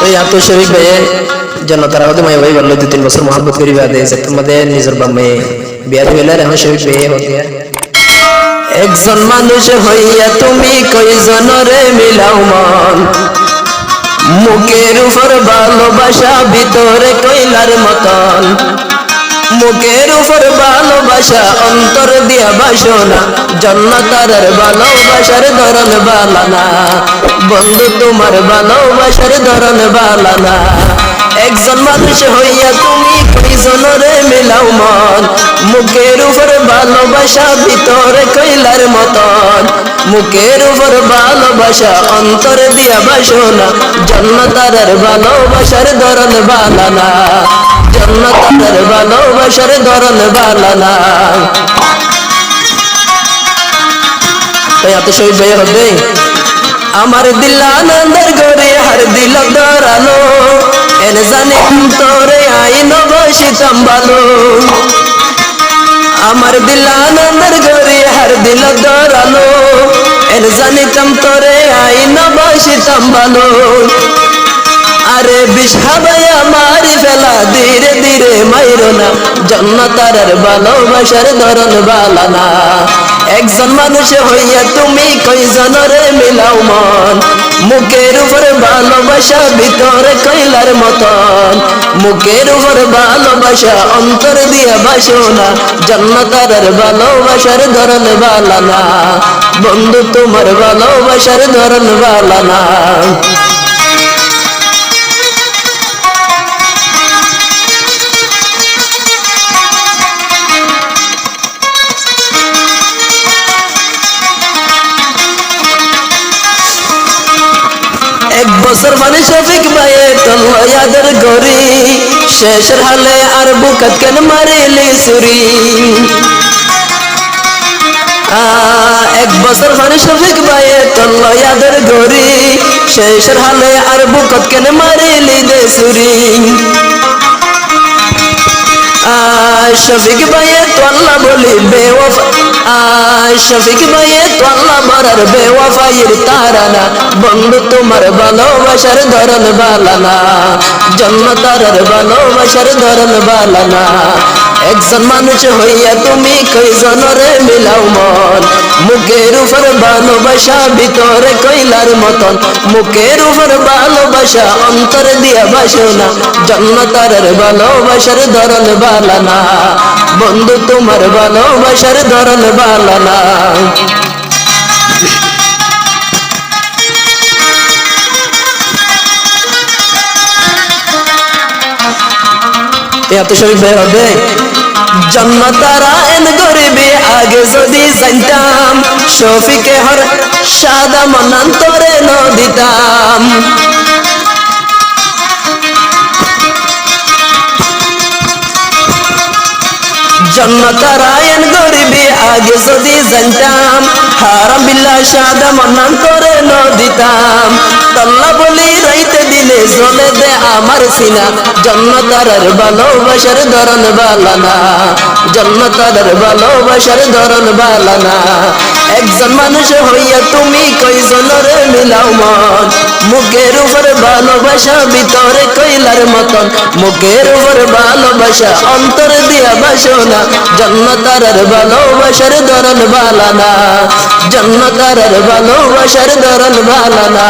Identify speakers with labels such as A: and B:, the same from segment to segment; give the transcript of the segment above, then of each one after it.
A: ওই এত শরীফ ভাইয়ে যেন তারা হতে মাই ভাই বললো 2-3 বছর মহব্বত করিবা দেয় তোমাদের নিজের বামে বিয়া দিলে এখন শরীফ ভাইয়ে হতে একজন মানুষ হইয়া তুমি কয়জনরে মিলাও মন মুখের উপর ভালোবাসা ভিতরে কইলার মতন মুখের উপর ভালোবাসা অন্তর দিয়া বাসনা জান্নাতের ভালোবাসার ধরন বালানা বন্ধু তোমার ভালোবাসার ধরন বালানা একজন মানুষ হইয়া তুমি কয়জনরে মিলাও মন মুখের উপর ভালোবাসা ভিতরে কইলার মতন মুখের উপর ভালোবাসা অন্তর দিয়া বাসনা জান্নাতের ভালোবাসার ধরন বালানা জান্নাতের ভালোবাসার ধরন বালানা এত শহীদ ভাই হবে আমার দিল আনন্দের ঘরে হার দিল ধরালো এন জানি তোরে আইন বসিতাম ভালো আমার দিল আনন্দের ঘরে হার দিল ধরালো এন জানিতাম তোরে আইন বসিতাম ভালো আরে বিষহাবায়া মারি ফেলা ধীরে ধীরে মাইরো না জান্নাতের ভালোবাসার ধরন বালানা একজন মানুষ হইয়া তুমি কয়জনরে মিলাও মন মুখের উপর ভালোবাসা ভিতরে কইলার মতন মুখের উপর ভালোবাসা অন্তর দিয়া বাসনা জান্নাতের ভালোবাসার ধরন বালানা বন্ধু তোমার ভালোবাসার ধরন বালানা এক বছর মানে শফিক ভাইয়ে টল্লো ইয়াদের গরি শেষের হালে আর বুকাত কেন মারিলি সুরি এক বছর মানে শফিক ভাইয়ে টল্লো ইয়াদের গরি শেষের হালে আর বুকাত কেন মারিলি দে সুরি শফিক ভাইয়ে তো আল্লাহ বলি বেওয়াফা শফিক ভাইয়ে তো আল্লাহ মারার বেওয়াফাইয়ের তারানা বন্ধু তোমার ভালোবাসার ধরন বালানা জান্নাতের ভালোবাসার ধরন বালানা একজন মানুষ হইয়া তুমি কয়জনরে মিলাও মন মুখের উপর ভালোবাসা ভিতরে কইলার মতন মুখের উপর ভালোবাসা অন্তর দিয়া বাসনা জান্নাতের ভালোবাসার ধরন বালানা বন্ধু তোমার ভালোবাসার ধরন বালানা এত শরীফ ভাই হবে জান্নাতের আইন গরিবি আগে যদি জানতাম শফিকে হর সাদা মনান্তরে ন দিতাম জান্নাতের আইন গরিবি আগে যদি জানতাম হারাম বিল্লাহ সাদা মনান্তরে ন দিতাম আল্লাহ বলি রাইতে দিনে জ্বলে দে আমার সিনা জান্নাতের ভালোবাসার ধরন বালানা জান্নাতের ভালোবাসার ধরন বালানা একজন মানুষ হইয়া তুমি কয়জনরে মিলাও মন মুখের উপর ভালোবাসা ভিতরে কইলার মতন মুখের উপর ভালোবাসা অন্তর দিয়া বাসনা জান্নাতের ভালোবাসার ধরন বালানা জান্নাতের ভালোবাসার ধরন বালানা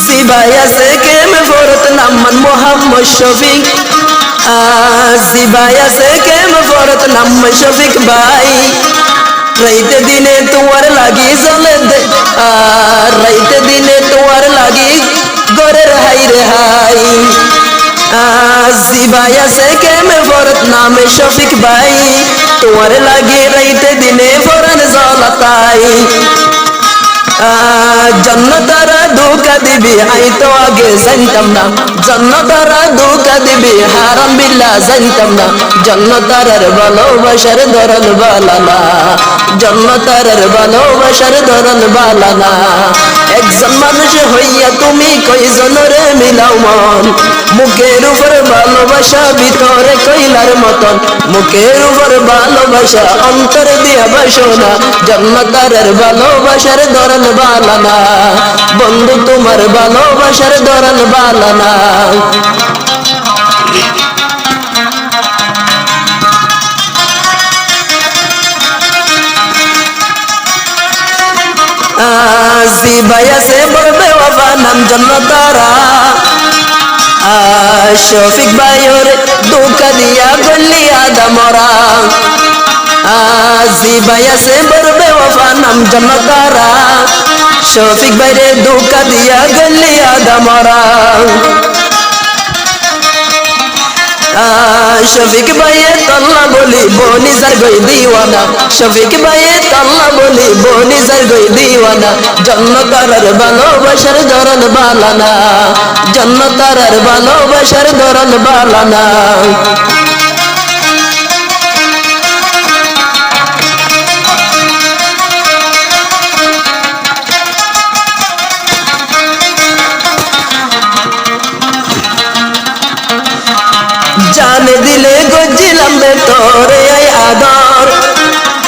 A: জিবায়া সে কেম ফরত নামান মোহাম্মদ শফিক জিবায়া সে কেম ফরত নাম শফিক ভাই রাইতে দিনে তোমার লাগি জ্বলে দে রাইতে দিনে তোমার লাগি গরের হাই রে হাই জিবায়া সে কেম ফরত নামে শফিক ভাই তোমার লাগি রাইতে দিনে ফরন জ্বলতাই জান্নাতারা ধোকা দিবি আই তো আগে জানতাম না জান্নাতারা ধোকা দিবি হারাম বিল্লাহ জানতাম না জান্নাতার ভালোবাসার ধরন বালানা জান্নাতার ভালোবাসার ধরন বালানা একজন মানুষ হইয়া তুমি কয়জনরে মিলাও মন মুখের উপর ভালোবাসা ভিতরে কইলার মতন মুখের উপর ভালোবাসা অন্তর দিয়া বাসনা জন্মতারের ভালোবাসার ধরন বালানা বন্ধু তোমার ভালোবাসার ধরন বালানা জিবাইয়া সে বলবে বাবা নাম জন্নতারা শফিক ভাইয়ের দুকা দিয়া গলিয়া দামরা জিবাইয়া সে বলবে বাবা নাম জন্নতারা শফিক ভাইরে দুকা দিয়া গলিয়া দামরা শফিক ভাইয়ে তল্লা বলি বনি যার গই দিওয়ানা শফিক ভাইয়ে তল্লা বলি বনি যার গই দিওয়ানা জন্নতারের ভালোবাসার ধরন বালানা জন্নতারের ভালোবাসার ধরন বালানা জানে দিলে গজিলাম রে তোরে আই আদর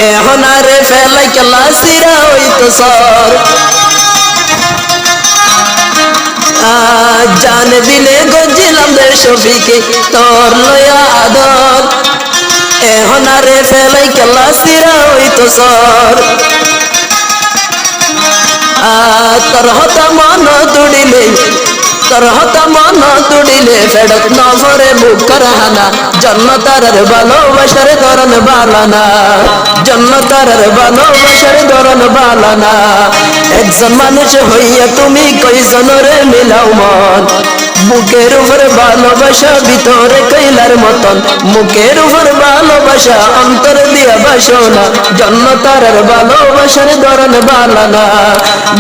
A: এখন আরে ফেলাই কেলা সিরা হইতো সর জানে দিলে গজিলাম রে শফিকে তোর লয়া আদর এখন আরে ফেলাই কেলা সিরা হইতো সর তোর হতা মন তুড়িলে তোর হতা মন তুড়িলে ফেরত নভরে বুকের হানা জন্নতারের ভালোবাসার ধরন বালানা জন্নতারের ভালোবাসার ধরন বালানা একজন মানুষ হইয়া তুমি কয়জনরে মিলাও মন বুকের উপর ভালোবাসা ভিতরে কইলার মতন মুখের উপর ভালোবাসা অন্তর দিয়া বাসনা জন্নতারের ভালোবাসার ধরন বালানা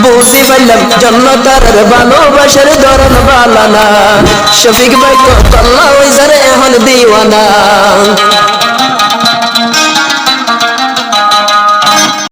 A: বুঝি পাইলাম জন্নতারের ভালোবাসার ধরন বালানা শফিক ভাই তো তল্লা ওই যারে এখন দিওয়ানা